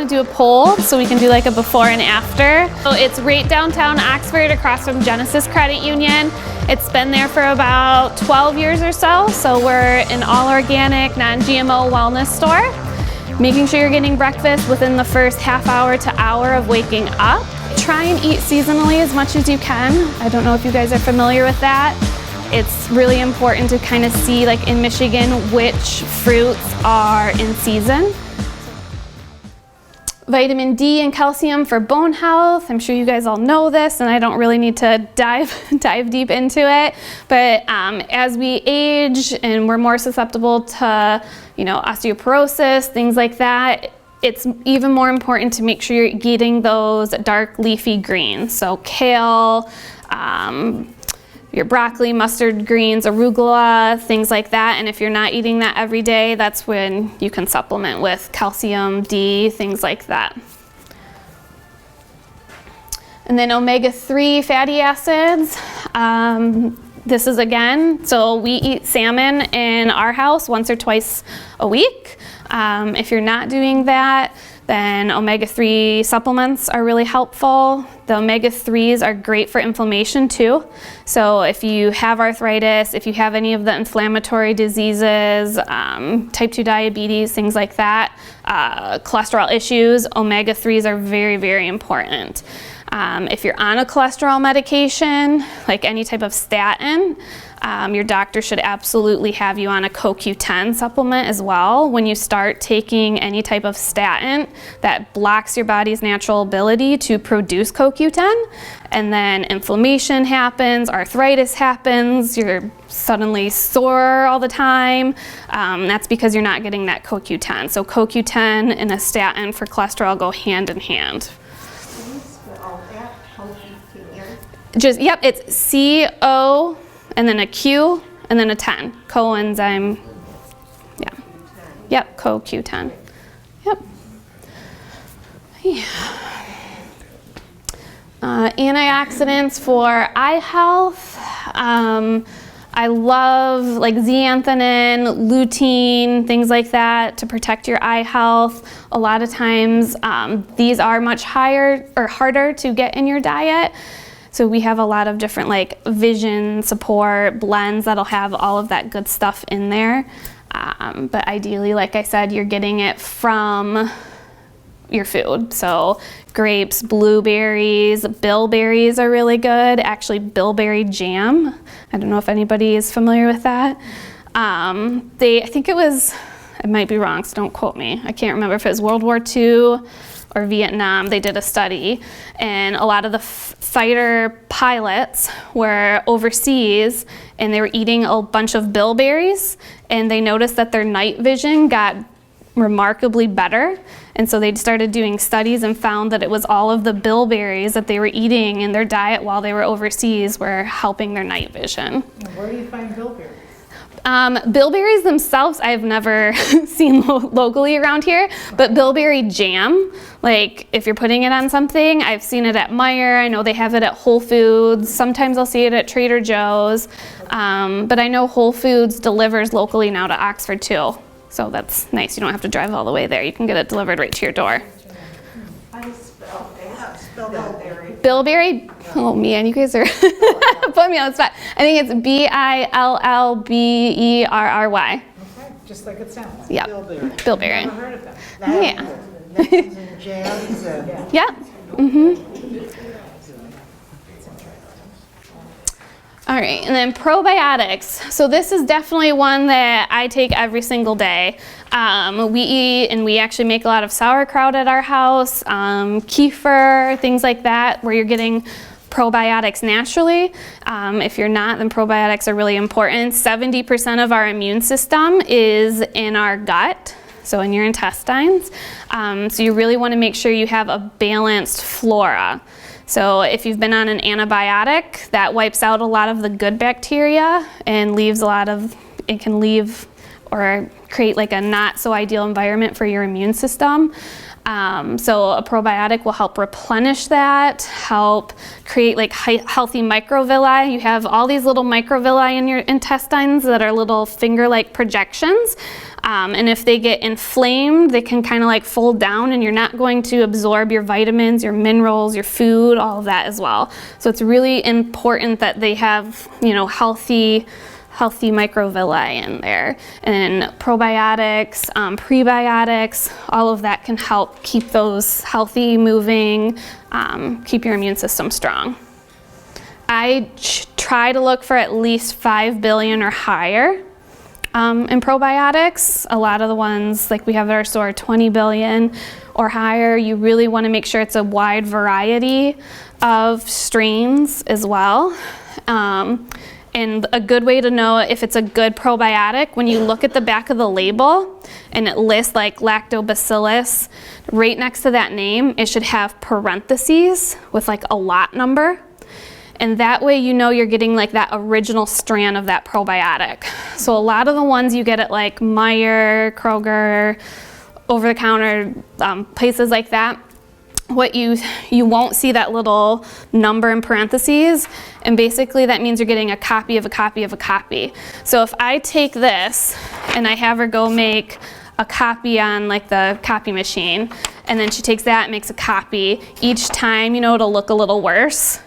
want to do a poll so we can do like a before and after. So it's right downtown Oxford across from Genesis Credit Union. It's been there for about 12 years or so. So we're an all organic, non-GMO wellness store. Making sure you're getting breakfast within the first half hour to hour of waking up. Try and eat seasonally as much as you can. I don't know if you guys are familiar with that. It's really important to kind of see, like in Michigan, which fruits are in season. Vitamin D and calcium for bone health. I'm sure you guys all know this, and I don't really need to dive deep into it. But as we age and we're more susceptible to, osteoporosis, things like that, it's even more important to make sure you're eating those dark leafy greens. So kale, your broccoli, mustard greens, arugula, things like that. And if you're not eating that every day, that's when you can supplement with calcium, D, things like that. And then omega-3 fatty acids. This is again, so we eat salmon in our house once or twice a week. If you're not doing that, then omega-3 supplements are really helpful. The omega-3s are great for inflammation too. So if you have arthritis, if you have any of the inflammatory diseases, type 2 diabetes, things like that, cholesterol issues, omega-3s are very, very important. If you're on a cholesterol medication, like any type of statin, your doctor should absolutely have you on a CoQ10 supplement as well. When you start taking any type of statin, that blocks your body's natural ability to produce CoQ10, and then inflammation happens, arthritis happens, you're suddenly sore all the time. That's because you're not getting that CoQ10. So CoQ10 and a statin for cholesterol go hand in hand. Yep, it's C-O and then a Q and then a 10. Coenzyme, yeah. Yep, CoQ10. Yep. Yeah. Antioxidants for eye health. I love like zeaxanthin, lutein, things like that to protect your eye health. A lot of times these are much higher or harder to get in your diet. So we have a lot of different like vision support blends that'll have all of that good stuff in there. But ideally, like I said, you're getting it from your food. So grapes, blueberries, bilberries are really good. Actually, bilberry jam. I don't know if anybody is familiar with that. I think I might be wrong, so don't quote me. I can't remember if it was World War II or Vietnam. They did a study, and a lot of the fighter pilots were overseas and they were eating a bunch of bilberries, and they noticed that their night vision got remarkably better. And so they started doing studies and found that it was all of the bilberries that they were eating in their diet while they were overseas were helping their night vision. Where do you find bilberries? Bilberries themselves I've never seen locally around here, but bilberry jam, like if you're putting it on something, I've seen it at Meijer. I know they have it at Whole Foods. Sometimes I'll see it at Trader Joe's, but I know Whole Foods delivers locally now to Oxford too. So that's nice. You don't have to drive all the way there. You can get it delivered right to your door. How do you spell bilberry? Bilberry? Oh man, you guys are putting me on the spot. I think it's Billberry. Okay, just like it sounds. Yep. Bilberry. I've never heard of them. Yeah. Nectars and jams and Yeah. Mm-hmm. All right, and then probiotics. So this is definitely one that I take every single day. We eat, and we actually make a lot of sauerkraut at our house, kefir, things like that, where you're getting probiotics naturally. If you're not, then probiotics are really important. 70% of our immune system is in our gut, so in your intestines. So you really want to make sure you have a balanced flora. So if you've been on an antibiotic, that wipes out a lot of the good bacteria and it can leave or create like a not so ideal environment for your immune system. So a probiotic will help replenish that, help create like healthy microvilli. You have all these little microvilli in your intestines that are little finger-like projections. And if they get inflamed, they can kind of like fold down, and you're not going to absorb your vitamins, your minerals, your food, all of that as well. So it's really important that they have, you know, healthy microvilli in there. And probiotics, prebiotics, all of that can help keep those healthy, moving, keep your immune system strong. I try to look for at least 5 billion or higher in probiotics. A lot of the ones like we have at our store are 20 billion or higher. You really want to make sure it's a wide variety of strains as well. And a good way to know if it's a good probiotic, when you look at the back of the label and it lists like lactobacillus, right next to that name, it should have parentheses with like a lot number. And that way you know you're getting like that original strand of that probiotic. So a lot of the ones you get at like Meijer, Kroger, over-the-counter places like that, what you won't see that little number in parentheses, and basically that means you're getting a copy of a copy of a copy. So if I take this and I have her go make a copy on like the copy machine, and then she takes that and makes a copy, each time, you know, it'll look a little worse.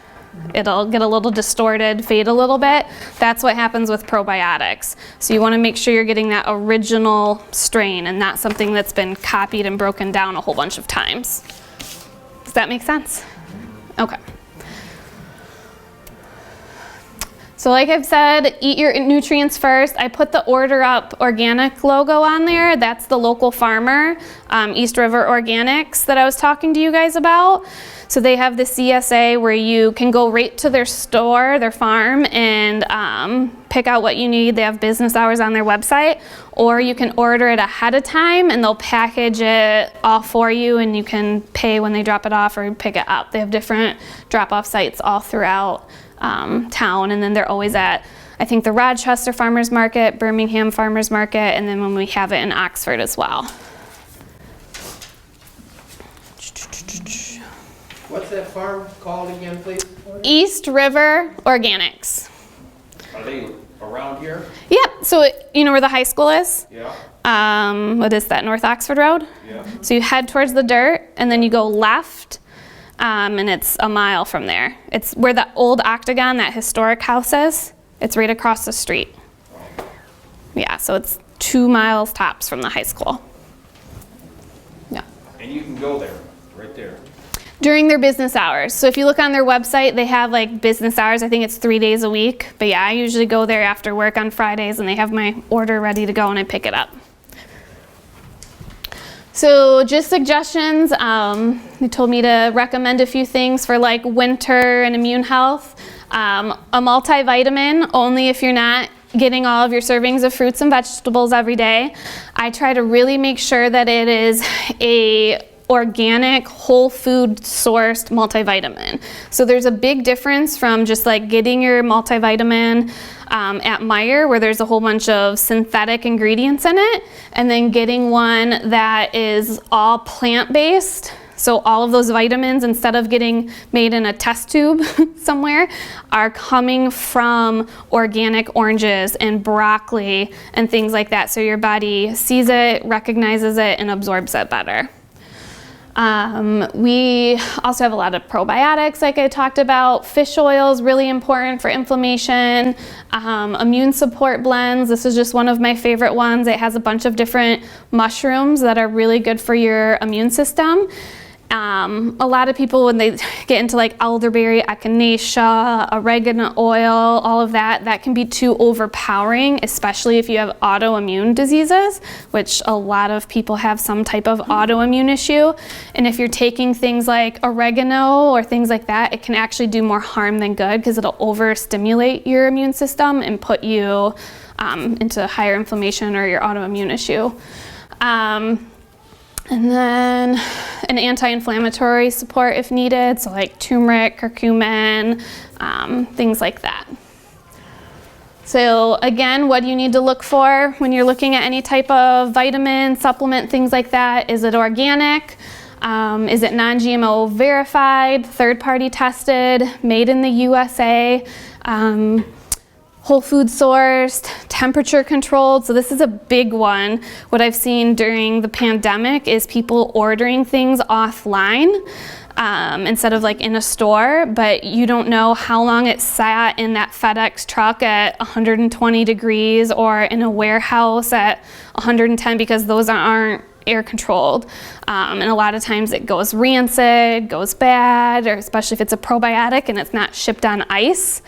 It'll get a little distorted, fade a little bit. That's what happens with probiotics. So you want to make sure you're getting that original strain and not something that's been copied and broken down a whole bunch of times. Does that make sense? Okay. So like I've said, eat your nutrients first. I put the Order Up Organic logo on there. That's the local farmer, East River Organics, that I was talking to you guys about. So they have the CSA where you can go right to their store, their farm, and pick out what you need. They have business hours on their website, or you can order it ahead of time and they'll package it all for you, and you can pay when they drop it off or pick it up. They have different drop-off sites all throughout town, and then they're always at, I think, the Rochester Farmers Market, Birmingham Farmers Market, and then when we have it in Oxford as well. What's that farm called again, please? East River Organics. Are they around here? Yep, so you know where the high school is? Yeah. What is that, North Oxford Road? Yeah. So you head towards the dirt and then you go left, and it's a mile from there. It's where the old Octagon, that historic house is. It's right across the street. Yeah, so it's 2 miles tops from the high school. Yeah. And you can go there, right there. During their business hours. So if you look on their website, they have like business hours. I think it's 3 days a week. But yeah, I usually go there after work on Fridays and they have my order ready to go and I pick it up. So just suggestions. They told me to recommend a few things for like winter and immune health. A multivitamin, only if you're not getting all of your servings of fruits and vegetables every day. I try to really make sure that it is a organic, whole food sourced multivitamin. So there's a big difference from just like getting your multivitamin at Meijer, where there's a whole bunch of synthetic ingredients in it, and then getting one that is all plant-based. So all of those vitamins, instead of getting made in a test tube somewhere, are coming from organic oranges and broccoli and things like that. So your body sees it, recognizes it, and absorbs it better. We also have a lot of probiotics, like I talked about. Fish oil is really important for inflammation. Immune support blends. This is just one of my favorite ones. It has a bunch of different mushrooms that are really good for your immune system. A lot of people, when they get into like elderberry, echinacea, oregano oil, all of that, that can be too overpowering, especially if you have autoimmune diseases, which a lot of people have some type of autoimmune issue. And if you're taking things like oregano or things like that, it can actually do more harm than good because it'll overstimulate your immune system and put you into higher inflammation or your autoimmune issue. And then an anti-inflammatory support if needed, so like turmeric, curcumin, things like that. So again, what do you need to look for when you're looking at any type of vitamin, supplement, things like that? Is it organic? Is it non-GMO verified, third-party tested, made in the USA? whole food sourced, temperature controlled. So this is a big one. What I've seen during the pandemic is people ordering things offline instead of like in a store, but you don't know how long it sat in that FedEx truck at 120 degrees or in a warehouse at 110, because those aren't air controlled. And a lot of times it goes rancid, goes bad, or especially if it's a probiotic and it's not shipped on ice.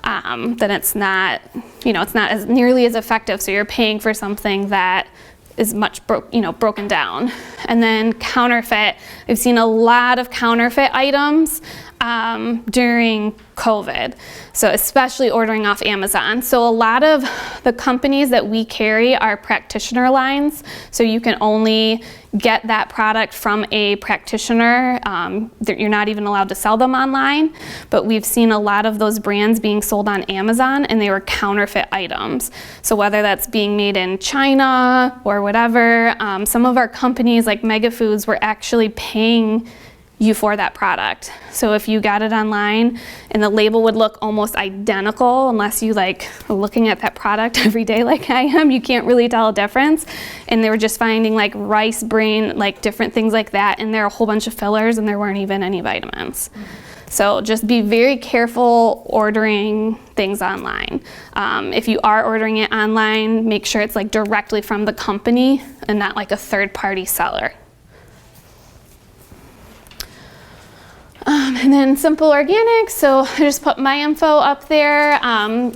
Then it's not, it's not as nearly as effective. So you're paying for something that is much broken down. And then counterfeit. I've seen a lot of counterfeit items during COVID. So especially ordering off Amazon. So a lot of the companies that we carry are practitioner lines. So you can only get that product from a practitioner. You're not even allowed to sell them online. But we've seen a lot of those brands being sold on Amazon, and they were counterfeit items. So whether that's being made in China or whatever, some of our companies like Mega Foods were actually paying you for that product. So if you got it online and the label would look almost identical, unless you like are looking at that product every day like I am, you can't really tell a difference. And they were just finding like rice bran, like different things like that, and there are a whole bunch of fillers, and there weren't even any vitamins. So just be very careful ordering things online. If you are ordering it online, make sure it's like directly from the company and not like a third-party seller. And then Simple Organics, so I just put my info up there.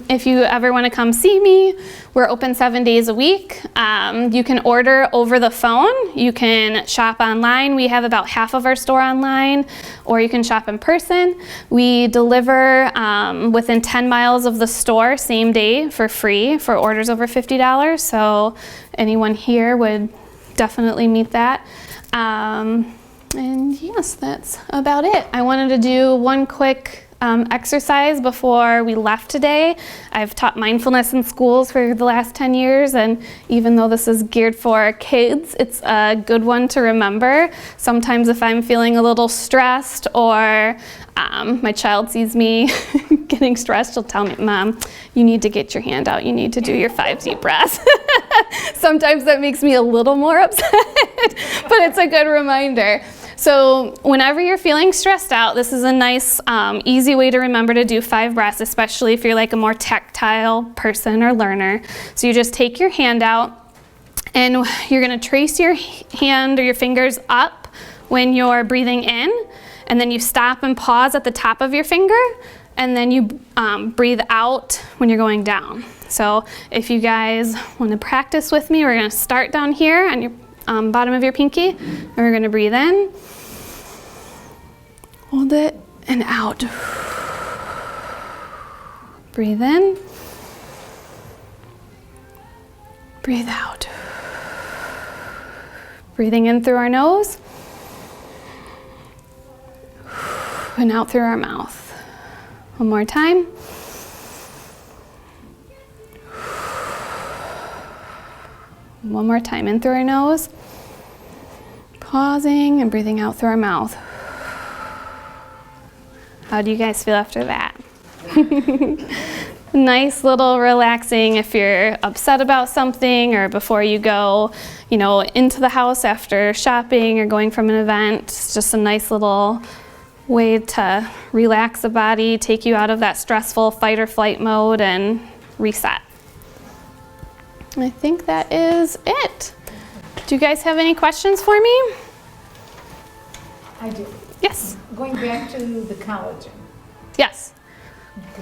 If you ever want to come see me, we're open 7 days a week. You can order over the phone. You can shop online. We have about half of our store online, or you can shop in person. We deliver within 10 miles of the store same day for free for orders over $50. So anyone here would definitely meet that. And yes, that's about it. I wanted to do one quick exercise before we left today. I've taught mindfulness in schools for the last 10 years, and even though this is geared for kids, it's a good one to remember. Sometimes if I'm feeling a little stressed, or my child sees me getting stressed, she'll tell me, "Mom, you need to get your hand out. You need to do your 5 deep breaths." Sometimes that makes me a little more upset, but it's a good reminder. So whenever you're feeling stressed out, this is a nice, easy way to remember to do 5 breaths, especially if you're like a more tactile person or learner. So you just take your hand out, and you're gonna trace your hand or your fingers up when you're breathing in, and then you stop and pause at the top of your finger, and then you breathe out when you're going down. So if you guys want to practice with me, we're going to start down here on your bottom of your pinky, and we're going to breathe in, hold it, and out. Breathe in, breathe out. Breathing in through our nose, and out through our mouth. One more time. One more time, in through our nose, pausing and breathing out through our mouth. How do you guys feel after that? Nice little relaxing if you're upset about something, or before you go, into the house after shopping or going from an event. It's just a nice little way to relax the body, take you out of that stressful fight or flight mode, and reset. I think that is it. Do you guys have any questions for me? I do. Yes. Going back to the collagen, Yes.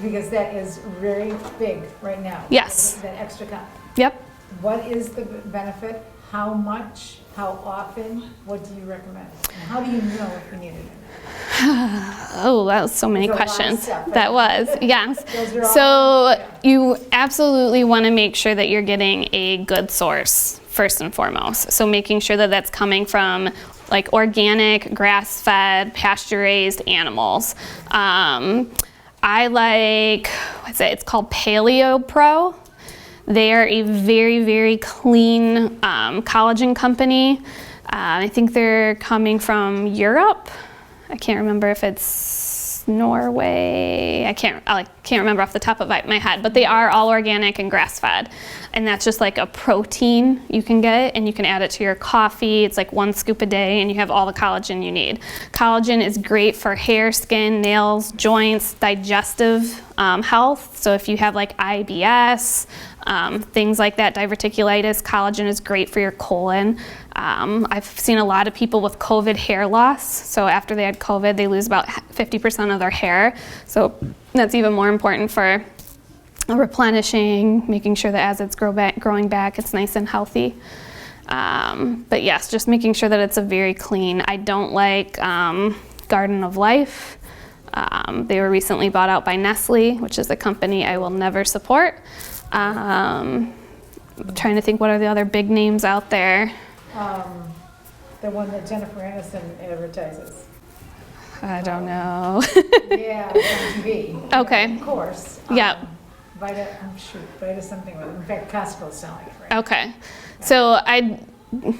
because that is very big right now. Yes. That extra collagen. Yep. What is the benefit? How much? How often? What do you recommend? And how do you know if you need it? Oh, that was so many There's a lot of questions. stuff, That right? was, yes. Those are all- So yeah. you absolutely want to make sure that you're getting a good source first and foremost. So making sure that that's coming from like organic, grass-fed, pasture-raised animals. I like, it's called Paleo Pro. They are a very, very clean collagen company. I think they're coming from Europe. I can't remember if it's Norway. I can't remember off the top of my head, but they are all organic and grass-fed. And that's just like a protein you can get, and you can add it to your coffee. It's like 1 scoop a day, and you have all the collagen you need. Collagen is great for hair, skin, nails, joints, digestive health. So if you have like IBS, things like that, diverticulitis, collagen is great for your colon. I've seen a lot of people with COVID hair loss. So after they had COVID, they lose about 50% of their hair. So that's even more important for replenishing, making sure that as it's growing back, it's nice and healthy. But yes, just making sure that it's a very clean. I don't like Garden of Life. They were recently bought out by Nestle, which is a company I will never support. Trying to think what are the other big names out there. The one that Jennifer Aniston advertises. I don't know. Yeah, it's on TV. Okay. Of course. Yep. Vita something. In fact, Costco's selling it right Okay. So I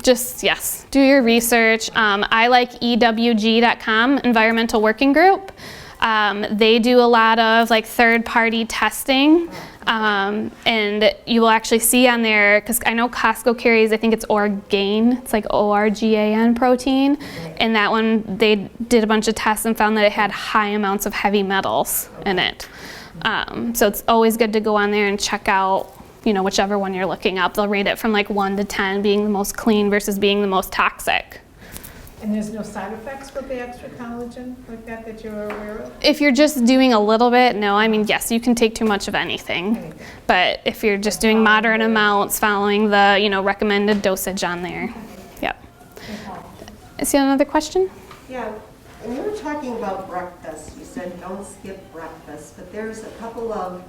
just, yes, do your research. I like EWG.com, Environmental Working Group. They do a lot of like third-party testing, and you will actually see on there, because I know Costco carries, I think it's Orgain, it's like ORGAN protein, and that one, they did a bunch of tests and found that it had high amounts of heavy metals in it. So it's always good to go on there and check out, you know, whichever one you're looking up. They'll rate it from like 1 to 10, being the most clean versus being the most toxic. And there's no side effects with the extra collagen like that you're aware of? If you're just doing a little bit, no. I mean, yes, you can take too much of anything. But if you're just doing moderate amounts, following the, you know, recommended dosage on there. Yep. Is there another question? Yeah, and you were talking about breakfast. You said don't skip breakfast, but there's a couple of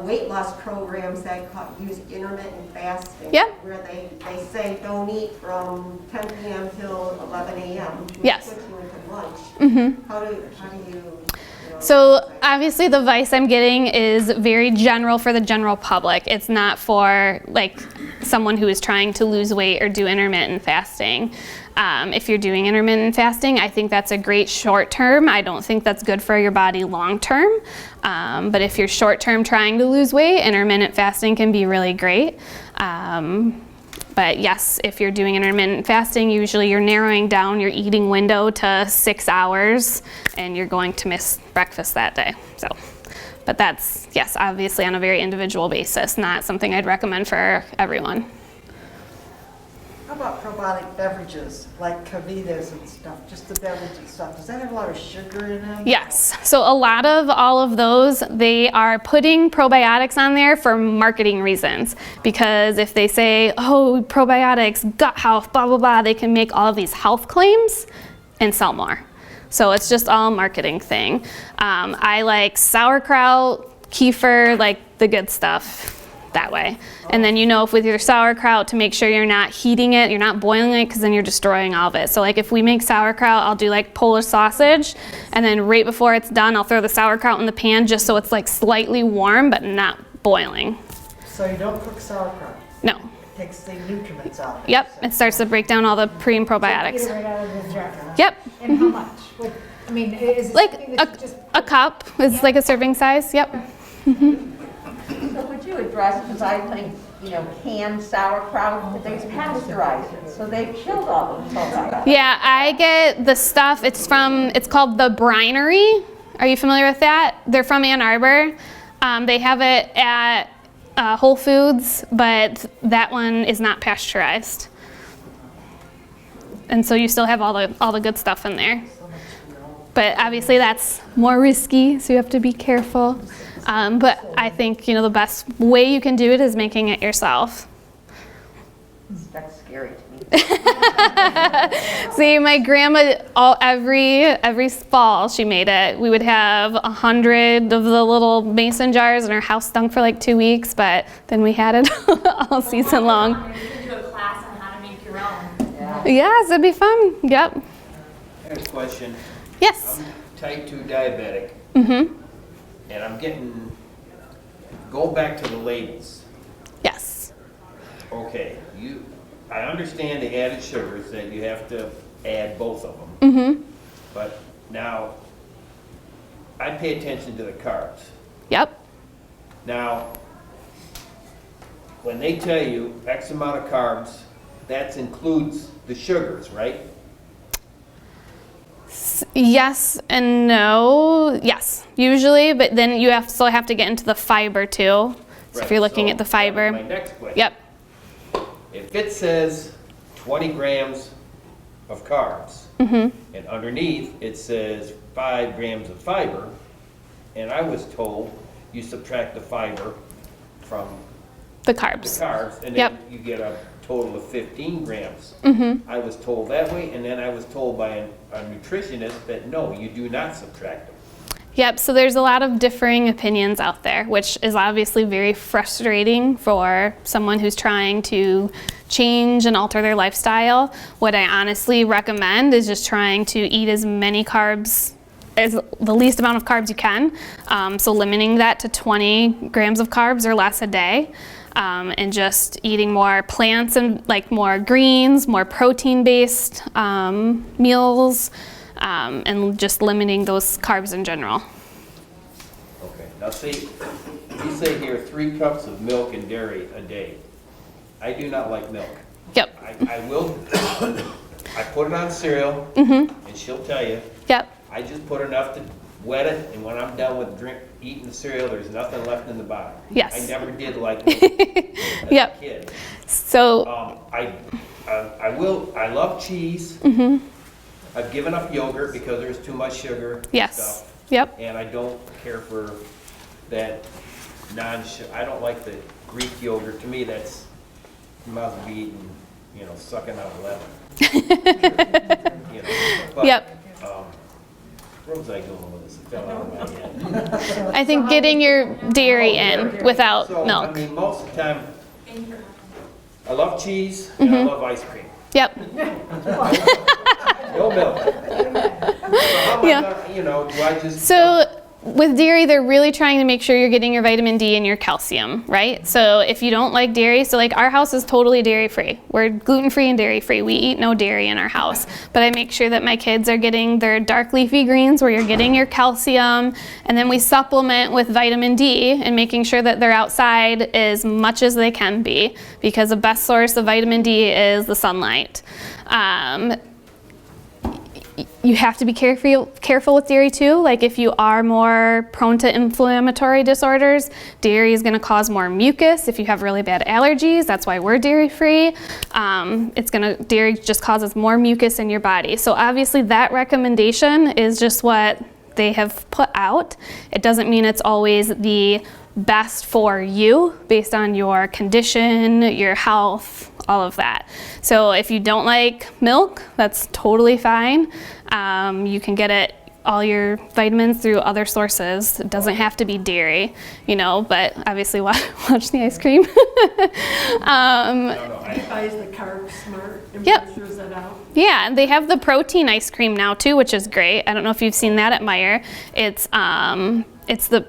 weight loss programs that use intermittent fasting. Yeah. Where they say don't eat from 10 p.m. till 11 a.m. Yes. Put you into lunch. Mm-hmm. How do you know, So obviously the advice I'm getting is very general for the general public. It's not for like someone who is trying to lose weight or do intermittent fasting. If you're doing intermittent fasting, I think that's a great short term. I don't think that's good for your body long term. But if you're short term trying to lose weight, intermittent fasting can be really great. But yes, if you're doing intermittent fasting, usually you're narrowing down your eating window to 6 hours, and you're going to miss breakfast that day. So, but that's, yes, obviously on a very individual basis, not something I'd recommend for everyone. How about probiotic beverages, like Cavitas and stuff, just the beverage and stuff? Does that have a lot of sugar in it? Yes, so a lot of all of those, they are putting probiotics on there for marketing reasons. Because if they say, oh, probiotics, gut health, blah, blah, blah, they can make all of these health claims and sell more. So it's just all a marketing thing. I like sauerkraut, kefir, like the good stuff that way. And then you know, if with your sauerkraut, to make sure you're not heating it, you're not boiling it, because then you're destroying all of it. So like if we make sauerkraut, I'll do like Polish sausage, and then right before it's done, I'll throw the sauerkraut in the pan just so it's like slightly warm but not boiling. So you don't cook sauerkraut? No. It takes the nutriments out of it? Yep, it starts to break down all the pre and Eat it probiotics. right out of the jar. Yep, And how much? I mean, is it like something that you just... a cup is like a serving size, yep. So would you address, because I think, you know, canned sauerkraut, they pasteurize it, so they've killed all the probiotics. Yeah, I get the stuff, it's called The Brinery. Are you familiar with that? They're from Ann Arbor. They have it at Whole Foods, but that one is not pasteurized. And so you still have all the good stuff in there. But obviously that's more risky, so you have to be careful. But I think, you know, the best way you can do it is making it yourself. That's scary to me. See, my grandma, every fall she made it. We would have 100 of the little mason jars, and our house stunk for like 2 weeks, but then we had it all season long. You could do a class on how to make your own. Yes, it'd be fun. Yep. I have a question. Yes. I'm type 2 diabetic, Mm-hmm. and I'm getting, go back to the labels. Yes. Okay, I understand the added sugars, that you have to add both of them. Mm-hmm. But now, I pay attention to the carbs. Yep. Now, when they tell you X amount of carbs, that includes the sugars, right? Yes and no. Yes, usually, but then you still have to get into the fiber too. So if Right, you're looking so at the that was fiber. my next question. Yep. If it says 20 grams of carbs, Mm-hmm. and underneath it says 5 grams of fiber, and I was told you subtract the fiber from The the carbs. carbs, and Yep. then you get a total of 15 grams. Mm-hmm. I was told that way, and then I was told by a nutritionist that no, you do not subtract them. Yep, so there's a lot of differing opinions out there, which is obviously very frustrating for someone who's trying to change and alter their lifestyle. What I honestly recommend is just trying to eat as many carbs, as the least amount of carbs you can. So limiting that to 20 grams of carbs or less a day. And just eating more plants and like more greens, more protein-based meals. And just limiting those carbs in general. Okay, now see, you say here 3 cups of milk and dairy a day. I do not like milk. Yep, I will, I put it on cereal, Mm-hmm. and she'll tell you, yep, I just put enough to wet it, and when I'm done with eating the cereal, there's nothing left in the bottom. Yes. I never did like milk as Yep. a kid. so, I love cheese. I've given up yogurt because there's too much sugar and yes, stuff. yep, And I don't care for that I don't like the Greek yogurt. To me, that's, you might as well be eating, sucking out a lemon. But, Yep. Where was I going with this? It fell out of my head. I think getting your dairy in without So, I milk. mean, most of the time, I love cheese and I love ice cream. Yep, No milk. So how am I Yeah. gonna, do I just? so with dairy, they're really trying to make sure you're getting your vitamin D and your calcium, right? So if you don't like dairy, so like our house is totally dairy free. We're gluten free and dairy free. We eat no dairy in our house. But I make sure that my kids are getting their dark leafy greens where you're getting your calcium, and then we supplement with vitamin D and making sure that they're outside as much as they can be, because the best source of vitamin D is the sunlight. You have to be careful with dairy too. Like if you are more prone to inflammatory disorders, dairy is going to cause more mucus. If you have really bad allergies, that's why we're dairy free. Dairy just causes more mucus in your body. So obviously that recommendation is just what they have put out. It doesn't mean it's always the best for you based on your condition, your health, all of that. So if you don't like milk, that's totally fine. You can get all your vitamins through other sources. It doesn't have to be dairy, but obviously watch the ice cream. Buys the Carb Smart and Yep. measures it out. Yeah, and they have the protein ice cream now too, which is great. I don't know if you've seen that at Meijer. It's the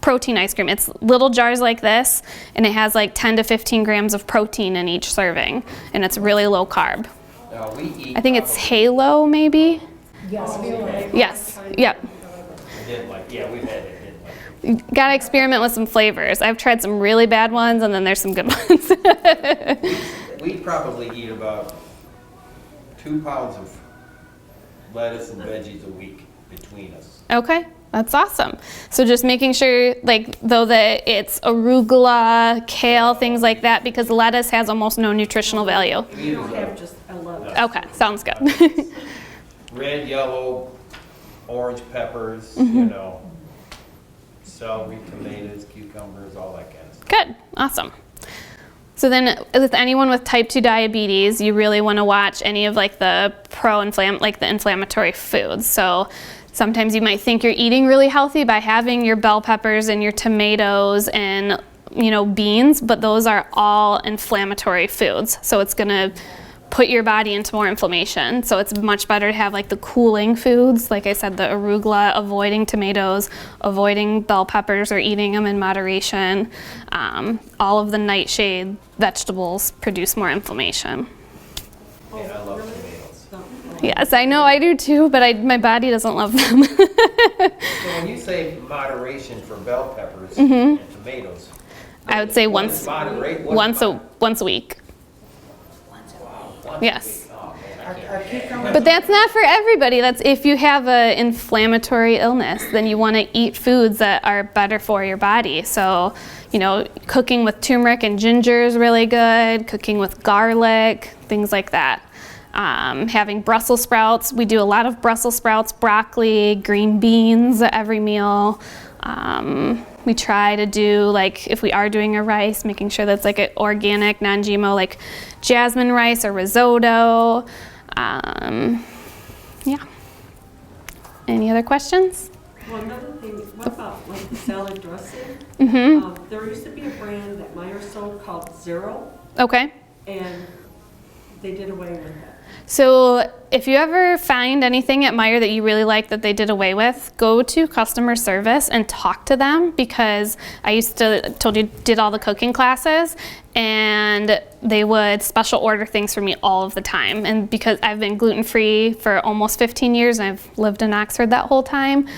protein ice cream. It's little jars like this, and it has like 10 to 15 grams of protein in each serving, and it's really low carb. Now, we eat. I think it's Halo, maybe? Yes, feel like. Yes, yep. I didn't like, yeah, we've had it, didn't like. You gotta experiment with some flavors. I've tried some really bad ones, and then there's some good ones. We probably eat about 2 pounds of lettuce and veggies a week between us. Okay, that's awesome. So just making sure, that it's arugula, kale, things like that, because lettuce has almost no nutritional value. We You don't use, have just a level. Okay, sounds good. red, yellow, orange peppers, celery, tomatoes, cucumbers, all that kind of stuff. Good, awesome. So then with anyone with type 2 diabetes, you really want to watch any of the the inflammatory foods. So sometimes you might think you're eating really healthy by having your bell peppers and your tomatoes and beans, but those are all inflammatory foods. So it's going to put your body into more inflammation. So it's much better to have the cooling foods, like I said, the arugula, avoiding tomatoes, avoiding bell peppers or eating them in moderation. All of the nightshade vegetables produce more inflammation. And I love tomatoes. Yes, I know, I do too, but my body doesn't love them. So when when you say moderation for bell peppers and tomatoes, I would say what is once a week. Once Yes. a week. Oh, man, I can't. Are cucumbers? But that's not for everybody. That's if you have an inflammatory illness, then you want to eat foods that are better for your body. So, cooking with turmeric and ginger is really good, cooking with garlic, things like that. Having Brussels sprouts. We do a lot of Brussels sprouts, broccoli, green beans at every meal. We try to do, like, if we are doing a rice, making sure that's like an organic, non-GMO, like jasmine rice or risotto. Yeah. Any other questions? Well, another thing, what about like the salad dressing? Mm-hmm. There used to be a brand that Meyer sold called Zero, Okay. and they did away with that. So if you ever find anything at Meijer that you really like that they did away with, go to customer service and talk to them, because I did all the cooking classes, and they would special order things for me all of the time. And because I've been gluten-free for almost 15 years and I've lived in Oxford that whole time,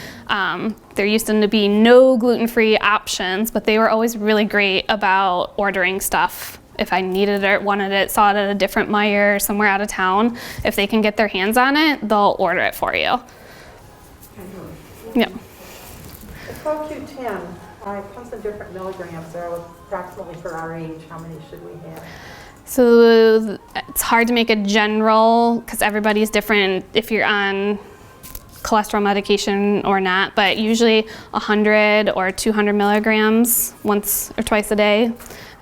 there used to be no gluten-free options, but they were always really great about ordering stuff. If I needed it, wanted it, saw it at a different Meijer somewhere out of town, if they can get their hands on it, they'll order it for you. Yeah. The CoQ10, it comes in different milligrams, so approximately for our age, how many should we have? So it's hard to make a general, because everybody's different if you're on cholesterol medication or not, but usually 100 or 200 milligrams once or twice a day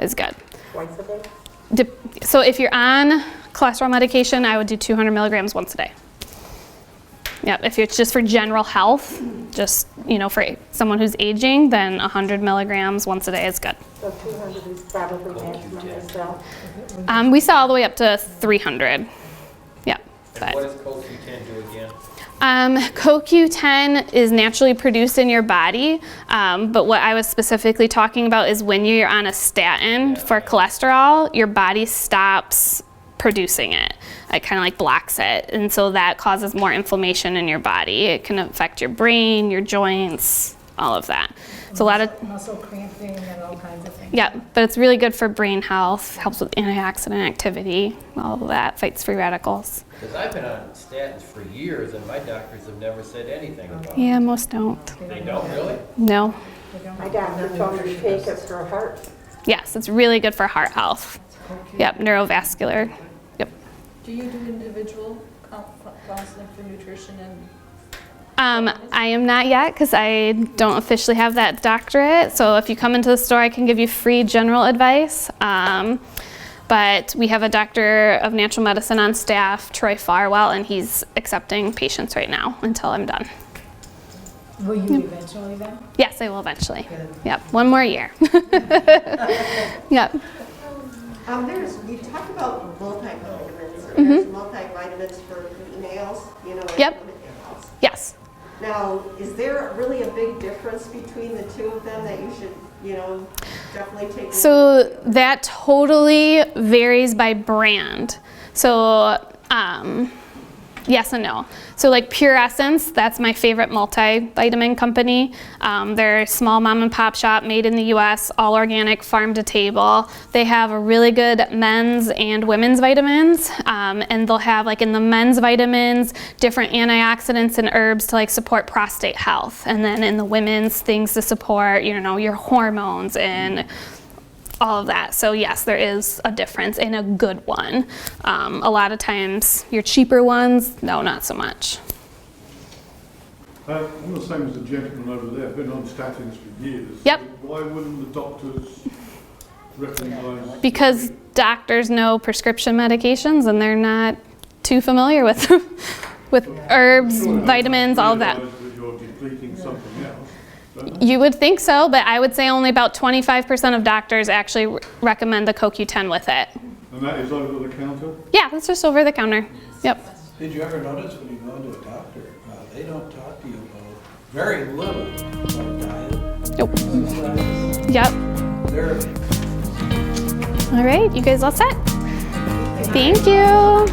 is good. Twice a day? So if you're on cholesterol medication, I would do 200 milligrams once a day. Yeah, if it's just for general health, just, for someone who's aging, then 100 milligrams once a day is good. So 200 is probably maximum yourself. We sell all the way up to 300. Yeah. And what does CoQ10 do again? CoQ10 is naturally produced in your body, but what I was specifically talking about is when you're on a statin for cholesterol, your body stops producing it. It kind of like blocks it, and so that causes more inflammation in your body. It can affect your brain, your joints, all of that. So a lot of muscle cramping and all kinds of things. yeah, but it's really good for brain health, helps with antioxidant activity, all of that, fights free radicals. Because I've been on statins for years, and my doctors have never said anything about it. Yeah, most don't. They don't really? No. My doctor told me to take it for heart. Yes, it's really good for heart health. Yep, neurovascular. Yep. Do you do individual counseling for nutrition and? I am not yet, because I don't officially have that doctorate. So if you come into the store, I can give you free general advice. But we have a doctor of natural medicine on staff, Troy Farwell, and he's accepting patients right now until I'm done. Will you eventually then? Yes, I will eventually. Yep, one more year. Yep. You talked about multivitamins. There's multivitamins for nails, like Yep. nails. Yes. Now, is there really a big difference between the two of them that you should, definitely take? So that totally varies by brand. So yes and no. So like Pure Essence, that's my favorite multivitamin company. They're a small mom and pop shop made in the US, all organic, farm to table. They have a really good men's and women's vitamins. And they'll have, like in the men's vitamins, different antioxidants and herbs to like support prostate health. And then in the women's, things to support, your hormones and all of that. So yes, there is a difference in a good one. A lot of times your cheaper ones, no, not so much. I'm the same as the gentleman over there. I've been on statins for years. Yep. Why wouldn't the doctors recommend? Because doctors know prescription medications and they're not too familiar with with herbs, vitamins, all of that. You're depleting something else. You would think so, but I would say only about 25% of doctors actually recommend the CoQ10 with it. And that is over the counter? Yeah, that's just over the counter. Yep. Did you ever notice when you go to a doctor, they don't talk to you about very little about diet? Nope. Exercise. Yep. They're All right, you guys all set? Thank you.